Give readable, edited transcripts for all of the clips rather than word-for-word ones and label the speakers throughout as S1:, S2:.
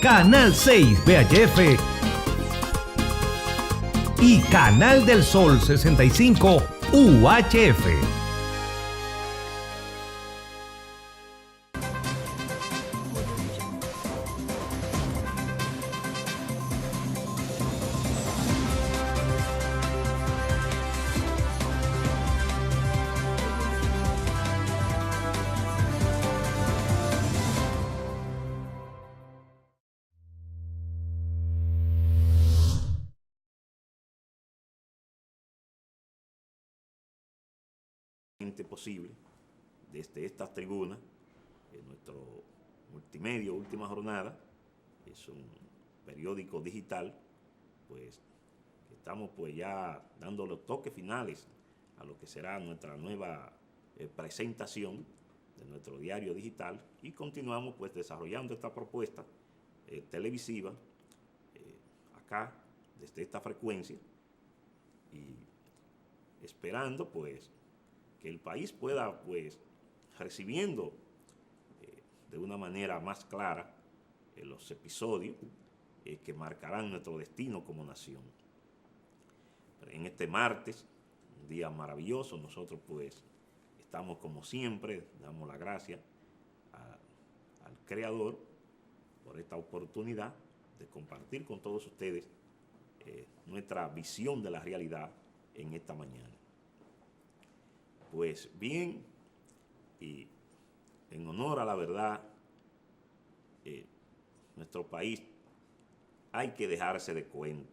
S1: Canal 6 VHF y Canal del Sol 65 UHF.
S2: Posible desde esta tribuna, en nuestro multimedio Última Jornada, es un periódico digital, pues estamos pues ya dando los toques finales a lo que será nuestra nueva presentación de nuestro diario digital, y continuamos pues desarrollando esta propuesta televisiva acá desde esta frecuencia, y esperando pues que el país pueda, pues, recibiendo de una manera más clara los episodios que marcarán nuestro destino como nación. En este martes, un día maravilloso, nosotros pues estamos como siempre, damos las gracias al Creador por esta oportunidad de compartir con todos ustedes nuestra visión de la realidad en esta mañana. Pues bien, y en honor a la verdad, nuestro país hay que dejarse de cuento.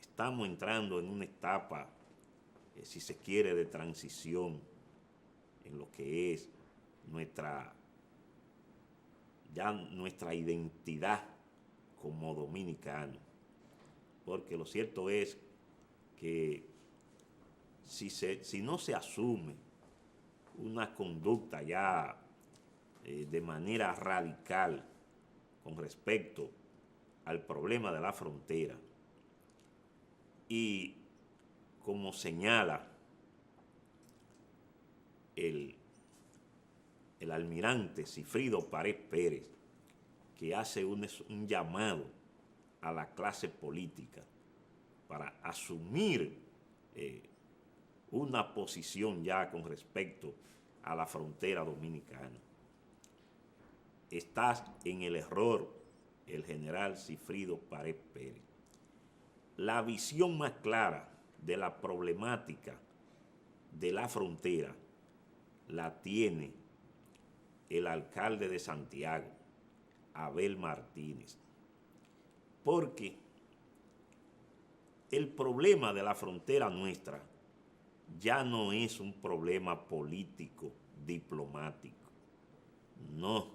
S2: Estamos entrando en una etapa, si se quiere, de transición en lo que es nuestra identidad como dominicanos. Porque lo cierto es que si no se asume una conducta ya de manera radical con respecto al problema de la frontera, y como señala el almirante Sigfrido Páez Pérez, que hace un llamado a la clase política para asumir una posición ya con respecto a la frontera dominicana. Está en el error el general Sigfrido Páez Pérez. La visión más clara de la problemática de la frontera la tiene el alcalde de Santiago, Abel Martínez, porque el problema de la frontera nuestra ya no es un problema político, diplomático. No.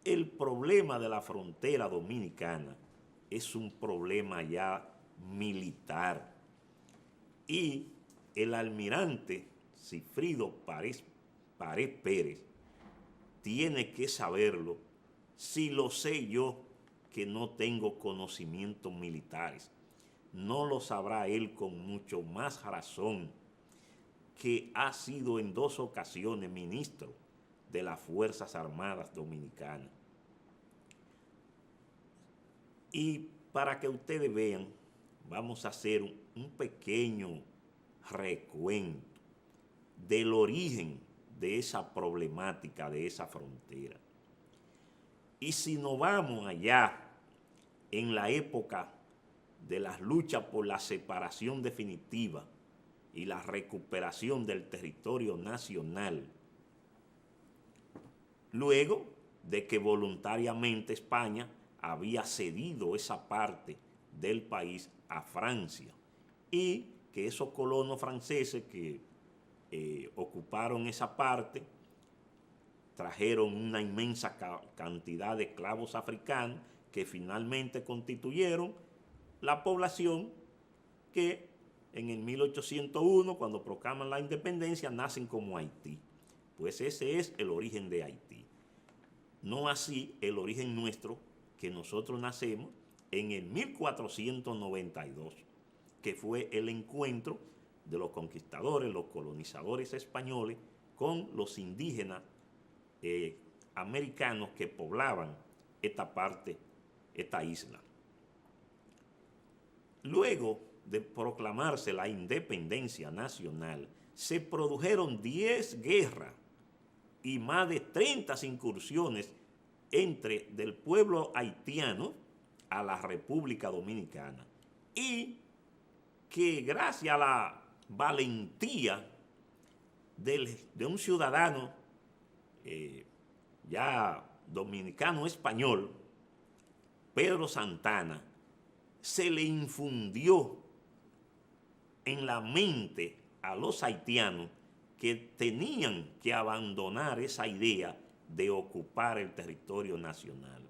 S2: El problema de la frontera dominicana es un problema ya militar. Y el almirante Sigfrido Páez Pérez tiene que saberlo, si lo sé yo, que no tengo conocimientos militares. No lo sabrá él con mucho más razón, que ha sido en 2 ocasiones ministro de las Fuerzas Armadas Dominicanas. Y para que ustedes vean, vamos a hacer un pequeño recuento del origen de esa problemática, de esa frontera. Y si nos vamos allá en la época de las luchas por la separación definitiva y la recuperación del territorio nacional, luego de que voluntariamente España había cedido esa parte del país a Francia, y que esos colonos franceses que ocuparon esa parte trajeron una inmensa cantidad de esclavos africanos que finalmente constituyeron la población que en el 1801, cuando proclaman la independencia, nacen como Haití. Pues ese es el origen de Haití. No así el origen nuestro, que nosotros nacemos en el 1492, que fue el encuentro de los conquistadores, los colonizadores españoles, con los indígenas americanos que poblaban esta isla. Luego de proclamarse la independencia nacional, se produjeron 10 guerras y más de 30 incursiones del pueblo haitiano a la República Dominicana. Y que gracias a la valentía de un ciudadano ya dominicano español, Pedro Santana, se le infundió en la mente a los haitianos que tenían que abandonar esa idea de ocupar el territorio nacional.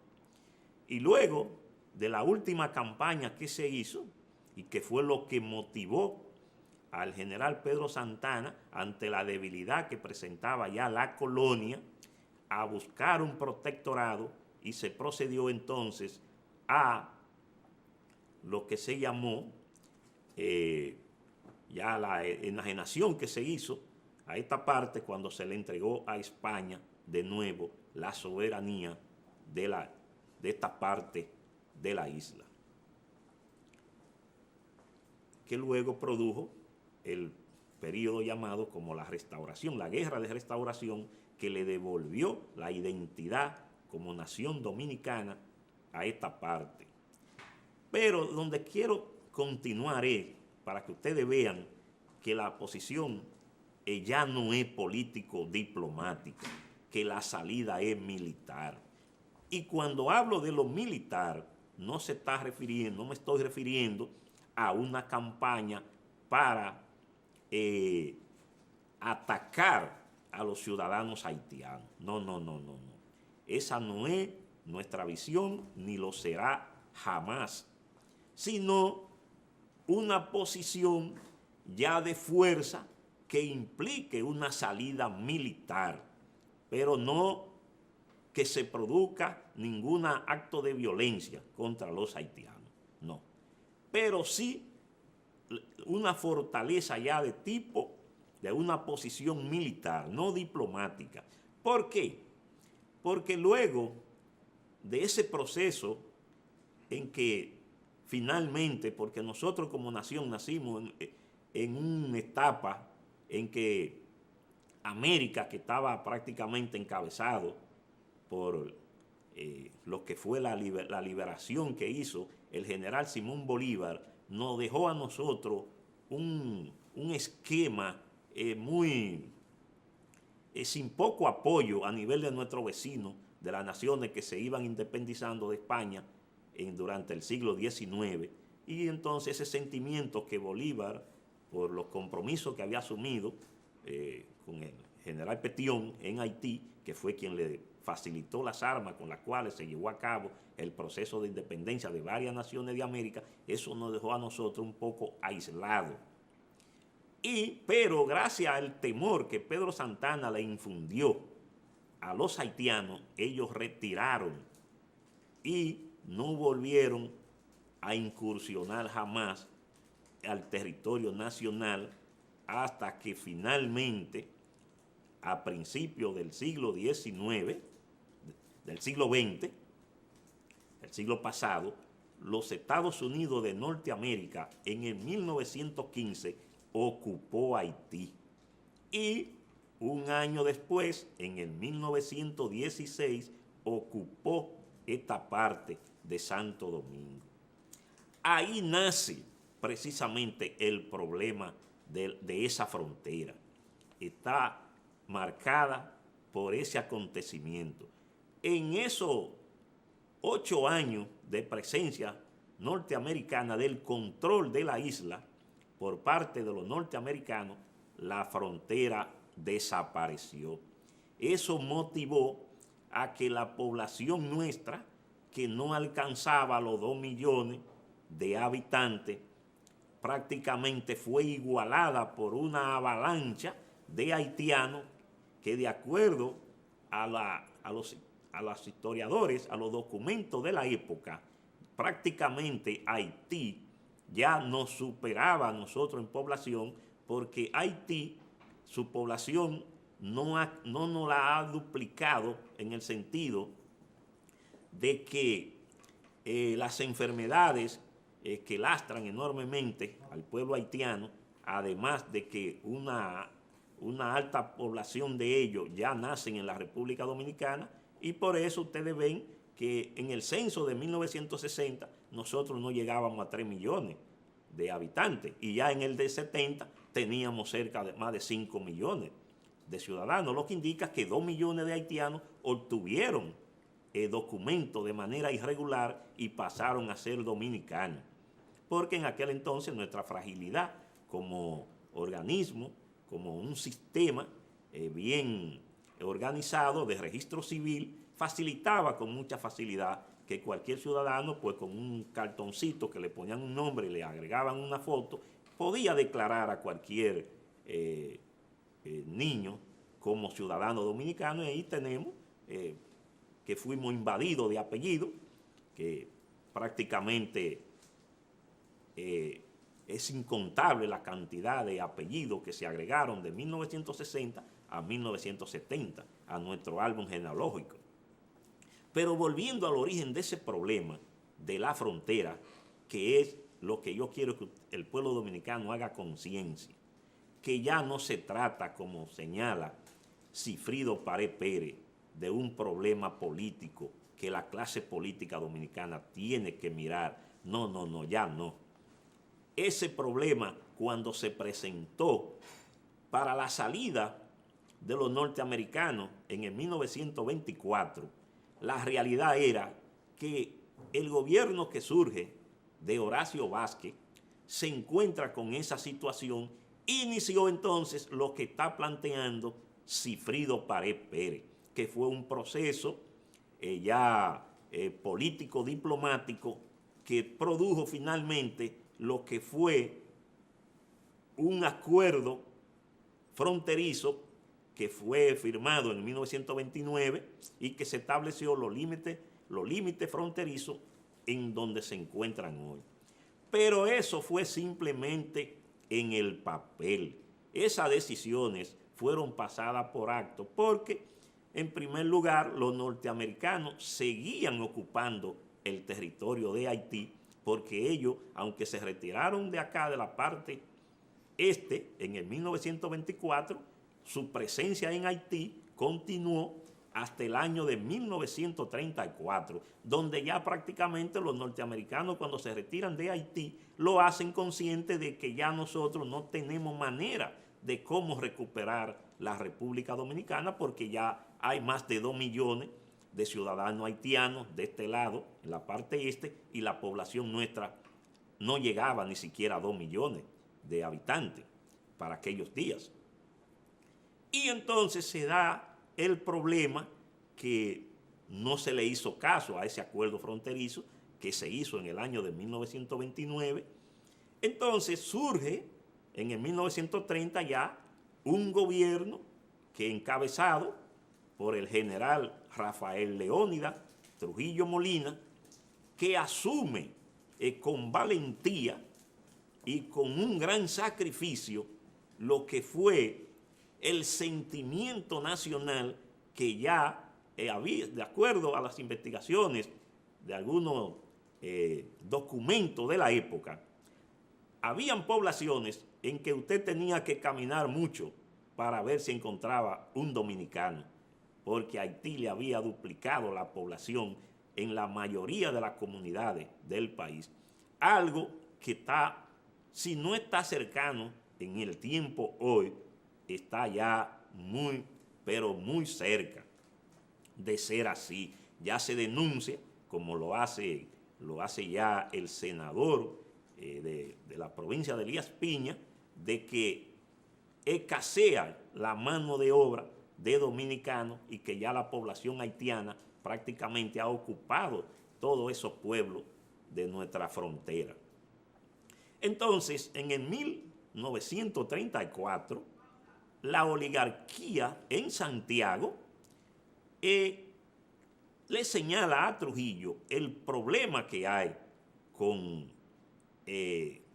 S2: Y luego de la última campaña que se hizo, y que fue lo que motivó al general Pedro Santana, ante la debilidad que presentaba ya la colonia, a buscar un protectorado, y se procedió entonces a lo que se llamó ya la enajenación que se hizo a esta parte cuando se le entregó a España de nuevo la soberanía de esta parte de la isla, que luego produjo el periodo llamado como la Restauración, la Guerra de Restauración, que le devolvió la identidad como nación dominicana a esta parte. Pero donde quiero continuar es para que ustedes vean que la posición ya no es político-diplomática, que la salida es militar. Y cuando hablo de lo militar, no me estoy refiriendo a una campaña para atacar a los ciudadanos haitianos. No. Esa no es nuestra visión, ni lo será jamás, sino una posición ya de fuerza que implique una salida militar, pero no que se produzca ningún acto de violencia contra los haitianos, no. Pero sí una fortaleza ya de tipo, de una posición militar, no diplomática. ¿Por qué? Porque luego de ese proceso en que finalmente, porque nosotros como nación nacimos en una etapa en que América, que estaba prácticamente encabezado por lo que fue la liberación que hizo el general Simón Bolívar, nos dejó a nosotros un esquema sin poco apoyo a nivel de nuestros vecinos, de las naciones que se iban independizando de España durante el siglo XIX. Y entonces ese sentimiento que Bolívar, por los compromisos que había asumido con el general Petion en Haití, que fue quien le facilitó las armas con las cuales se llevó a cabo el proceso de independencia de varias naciones de América, eso nos dejó a nosotros un poco aislados. Pero gracias al temor que Pedro Santana le infundió a los haitianos, ellos retiraron y no volvieron a incursionar jamás al territorio nacional hasta que finalmente, a principios del siglo XIX, del siglo XX, el siglo pasado, los Estados Unidos de Norteamérica en el 1915 ocupó Haití. Y un año después, en el 1916, ocupó esta parte de Santo Domingo. Ahí nace precisamente el problema de esa frontera. Está marcada por ese acontecimiento. En esos 8 años de presencia norteamericana, del control de la isla por parte de los norteamericanos, la frontera desapareció. Eso motivó a que la población nuestra, que no alcanzaba los 2 millones de habitantes, prácticamente fue igualada por una avalancha de haitianos que, de acuerdo a los historiadores, a los documentos de la época, prácticamente Haití ya nos superaba a nosotros en población, porque Haití, su población no nos la ha duplicado en el sentido de que las enfermedades que lastran enormemente al pueblo haitiano, además de que una alta población de ellos ya nacen en la República Dominicana, y por eso ustedes ven que en el censo de 1960 nosotros no llegábamos a 3 millones de habitantes, y ya en el de 70 teníamos cerca de más de 5 millones de ciudadanos, lo que indica que 2 millones de haitianos obtuvieron documentos de manera irregular y pasaron a ser dominicanos, porque en aquel entonces nuestra fragilidad como organismo, como un sistema bien organizado de registro civil, facilitaba con mucha facilidad que cualquier ciudadano, pues con un cartoncito que le ponían un nombre y le agregaban una foto, podía declarar a cualquier niño como ciudadano dominicano. Y ahí tenemos que fuimos invadidos de apellido, que prácticamente es incontable la cantidad de apellidos que se agregaron de 1960 a 1970 a nuestro árbol genealógico. Pero volviendo al origen de ese problema de la frontera, que es lo que yo quiero que el pueblo dominicano haga conciencia, que ya no se trata, como señala Cifrido Pared Pérez, de un problema político que la clase política dominicana tiene que mirar. No, ya no. Ese problema, cuando se presentó para la salida de los norteamericanos en el 1924, la realidad era que el gobierno que surge de Horacio Vázquez se encuentra con esa situación. Inició entonces lo que está planteando Cifrido Pared Pérez, que fue un proceso político-diplomático que produjo finalmente lo que fue un acuerdo fronterizo que fue firmado en 1929 y que se estableció los límites fronterizos en donde se encuentran hoy. Pero eso fue simplemente en el papel. Esas decisiones fueron pasadas por acto porque, en primer lugar, los norteamericanos seguían ocupando el territorio de Haití, porque ellos, aunque se retiraron de acá, de la parte este, en el 1924, su presencia en Haití continuó hasta el año de 1934, donde ya prácticamente los norteamericanos, cuando se retiran de Haití, lo hacen consciente de que ya nosotros no tenemos manera de cómo recuperar la República Dominicana, porque ya hay más de 2 millones de ciudadanos haitianos de este lado, en la parte este, y la población nuestra no llegaba ni siquiera a 2 millones de habitantes para aquellos días. Y entonces se da el problema que no se le hizo caso a ese acuerdo fronterizo que se hizo en el año de 1929. Entonces surge en el 1930 ya un gobierno que, encabezado por el general Rafael Leónidas Trujillo Molina, que asume con valentía y con un gran sacrificio lo que fue el sentimiento nacional que ya había, de acuerdo a las investigaciones de algunos documentos de la época, habían poblaciones en que usted tenía que caminar mucho para ver si encontraba un dominicano, porque Haití le había duplicado la población en la mayoría de las comunidades del país. Algo que está, si no está cercano en el tiempo hoy, está ya muy, pero muy cerca de ser así. Ya se denuncia, como lo hace ya el senador de la provincia de Elías Piña, de que escasea la mano de obra de dominicanos y que ya la población haitiana prácticamente ha ocupado todos esos pueblos de nuestra frontera. Entonces, en el 1934, la oligarquía en Santiago le señala a Trujillo el problema que hay con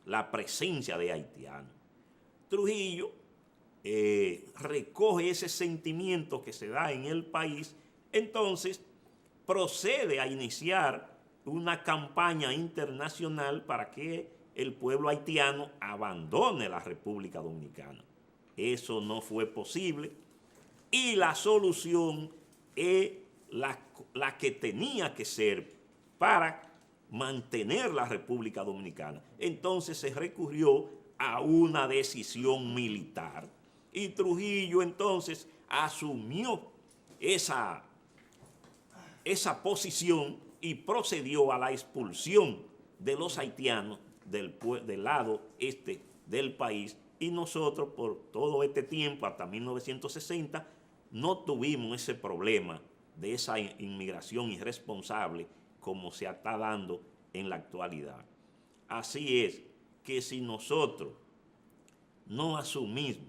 S2: la presencia de haitianos. Trujillo recoge ese sentimiento que se da en el país, entonces procede a iniciar una campaña internacional para que el pueblo haitiano abandone la República Dominicana. Eso no fue posible y la solución es la que tenía que ser para mantener la República Dominicana. Entonces se recurrió a una decisión militar y Trujillo entonces asumió esa posición y procedió a la expulsión de los haitianos del lado este del país, y nosotros por todo este tiempo, hasta 1960, no tuvimos ese problema de esa inmigración irresponsable como se está dando en la actualidad. Así es que si nosotros no asumimos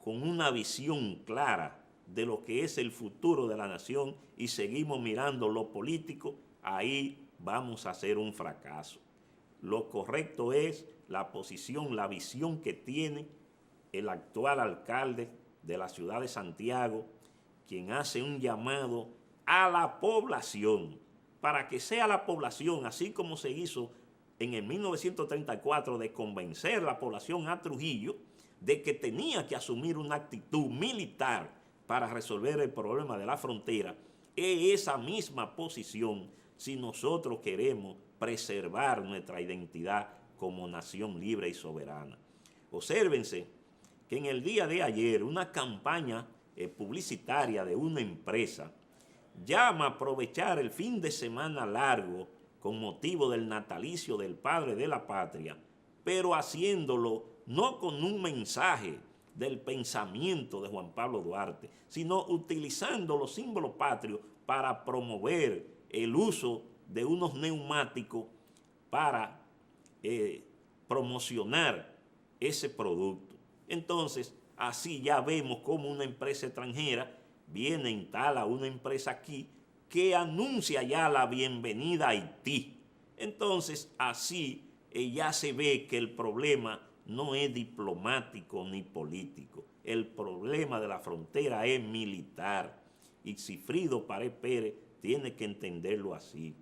S2: con una visión clara de lo que es el futuro de la nación y seguimos mirando lo político, ahí vamos a hacer un fracaso. Lo correcto es la posición, la visión que tiene el actual alcalde de la ciudad de Santiago, quien hace un llamado a la población, para que sea la población, así como se hizo en el 1934, de convencer a la población a Trujillo de que tenía que asumir una actitud militar para resolver el problema de la frontera. Es esa misma posición si nosotros queremos preservar nuestra identidad como nación libre y soberana. Obsérvense que en el día de ayer una campaña publicitaria de una empresa llama a aprovechar el fin de semana largo con motivo del natalicio del padre de la patria, pero haciéndolo no con un mensaje del pensamiento de Juan Pablo Duarte, sino utilizando los símbolos patrios para promover el uso de unos neumáticos para promocionar ese producto. Entonces, así ya vemos cómo una empresa extranjera viene, instala una empresa aquí que anuncia ya la bienvenida a Haití. Entonces, así ya se ve que el problema no es diplomático ni político. El problema de la frontera es militar. Y Sigfrido Páez Pérez tiene que entenderlo así.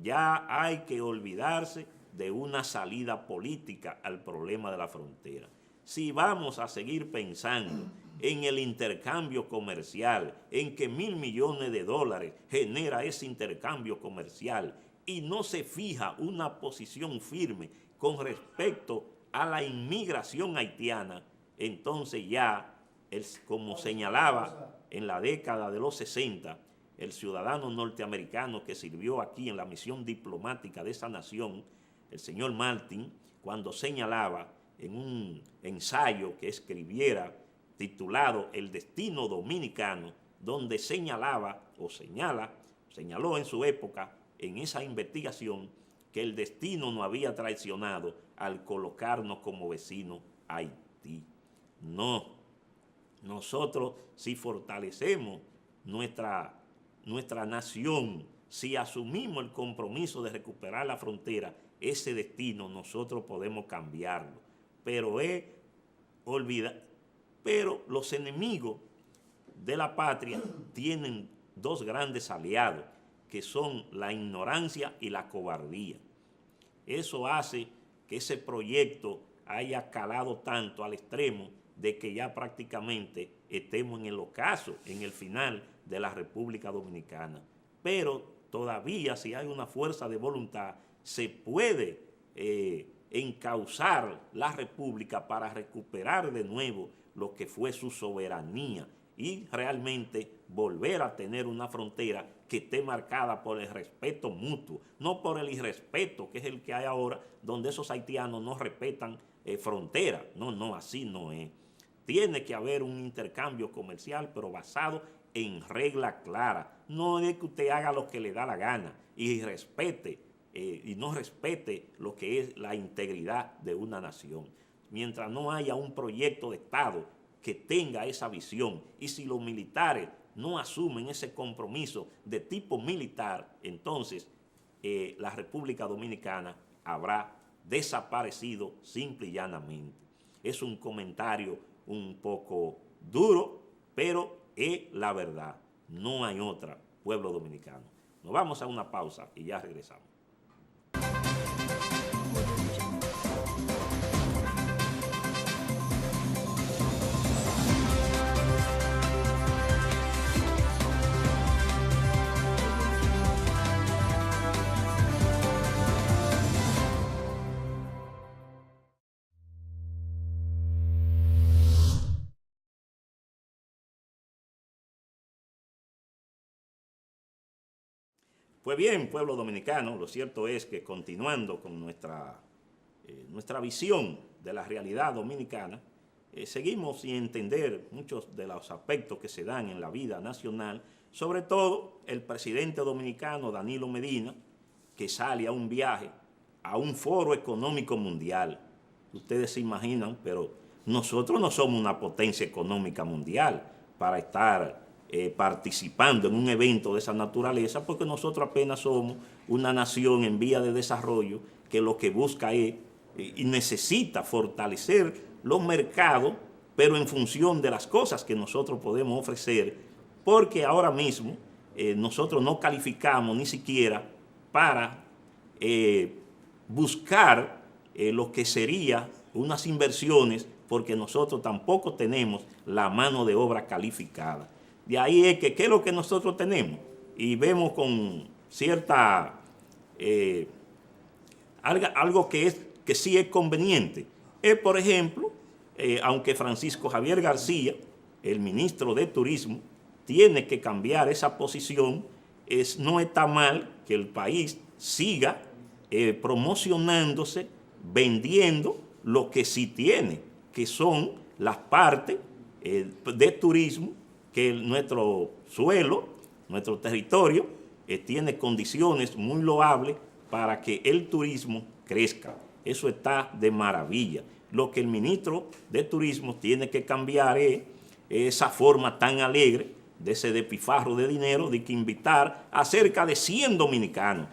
S2: Ya hay que olvidarse de una salida política al problema de la frontera. Si vamos a seguir pensando en el intercambio comercial, en que $1.000 millones genera ese intercambio comercial y no se fija una posición firme con respecto a la inmigración haitiana, entonces ya, como señalaba en la década de los 60, el ciudadano norteamericano que sirvió aquí en la misión diplomática de esa nación, el señor Martin, cuando señalaba en un ensayo que escribiera titulado El destino dominicano, donde señalaba o señaló en su época, en esa investigación, que el destino nos había traicionado al colocarnos como vecino a Haití. No, nosotros si fortalecemos nuestra nación, si asumimos el compromiso de recuperar la frontera, ese destino nosotros podemos cambiarlo. Pero los enemigos de la patria tienen dos grandes aliados, que son la ignorancia y la cobardía. Eso hace que ese proyecto haya calado tanto al extremo de que ya prácticamente estemos en el ocaso, en el final de la República Dominicana. Pero todavía, si hay una fuerza de voluntad, se puede encauzar la República para recuperar de nuevo lo que fue su soberanía y realmente volver a tener una frontera que esté marcada por el respeto mutuo, no por el irrespeto que es el que hay ahora, donde esos haitianos no respetan frontera. No, así no es. Tiene que haber un intercambio comercial, pero basado en regla clara. No es que usted haga lo que le da la gana y respete y no respete lo que es la integridad de una nación. Mientras no haya un proyecto de Estado que tenga esa visión, y si los militares no asumen ese compromiso de tipo militar, entonces la República Dominicana habrá desaparecido simple y llanamente. Es un comentario un poco duro, pero es la verdad, no hay otra. pueblo dominicano. Nos vamos a una pausa y ya regresamos. Pues bien, pueblo dominicano, lo cierto es que continuando con nuestra visión de la realidad dominicana, seguimos sin entender muchos de los aspectos que se dan en la vida nacional, sobre todo el presidente dominicano Danilo Medina, que sale a un viaje a un foro económico mundial. Ustedes se imaginan, pero nosotros no somos una potencia económica mundial para estar participando en un evento de esa naturaleza, porque nosotros apenas somos una nación en vía de desarrollo que lo que busca es y necesita fortalecer los mercados, pero en función de las cosas que nosotros podemos ofrecer, porque ahora mismo nosotros no calificamos ni siquiera para buscar lo que sería unas inversiones, porque nosotros tampoco tenemos la mano de obra calificada. De ahí es que, ¿qué es lo que nosotros tenemos? Y vemos con cierta, algo que sí es conveniente. Es, por ejemplo, aunque Francisco Javier García, el ministro de Turismo, tiene que cambiar esa posición, no está mal que el país siga promocionándose, vendiendo lo que sí tiene, que son las partes de turismo, que nuestro suelo, nuestro territorio, tiene condiciones muy loables para que el turismo crezca. Eso está de maravilla. Lo que el ministro de Turismo tiene que cambiar es esa forma tan alegre de ese despifarro de dinero, de que invitar a cerca de 100 dominicanos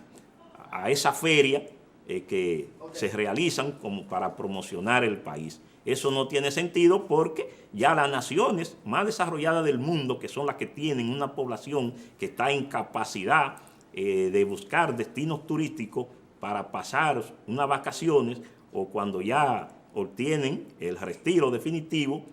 S2: a esa feria que se realizan como para promocionar el país. Eso no tiene sentido porque ya las naciones más desarrolladas del mundo, que son las que tienen una población que está en capacidad de buscar destinos turísticos para pasar unas vacaciones o cuando ya obtienen el retiro definitivo,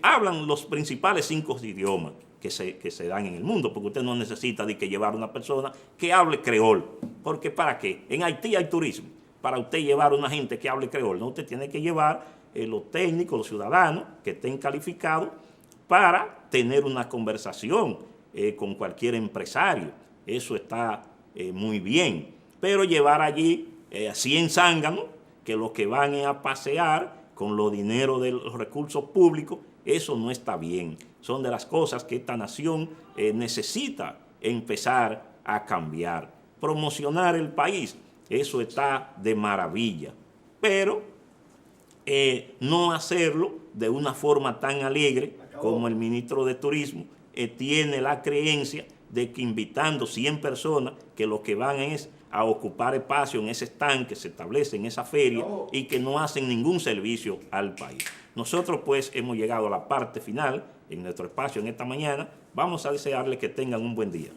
S2: hablan los principales 5 idiomas que se dan en el mundo, porque usted no necesita de que llevar una persona que hable creol, porque ¿para qué? En Haití hay turismo, para usted llevar a una gente que hable creol, no, usted tiene que llevar los técnicos, los ciudadanos que estén calificados para tener una conversación con cualquier empresario. Eso está muy bien, pero llevar allí a 100 zánganos que los que van a pasear con los dineros de los recursos públicos, eso no está bien. Son de las cosas que esta nación necesita empezar a cambiar. Promocionar el país, eso está de maravilla, pero no hacerlo de una forma tan alegre como el ministro de Turismo tiene la creencia de que invitando 100 personas que lo que van es a ocupar espacio en ese stand que se establece en esa feria y que no hacen ningún servicio al país. Nosotros pues hemos llegado a la parte final en nuestro espacio en esta mañana. Vamos a desearles que tengan un buen día.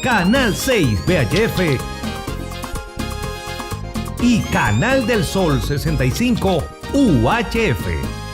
S1: Canal 6 VHF y Canal del Sol 65 UHF.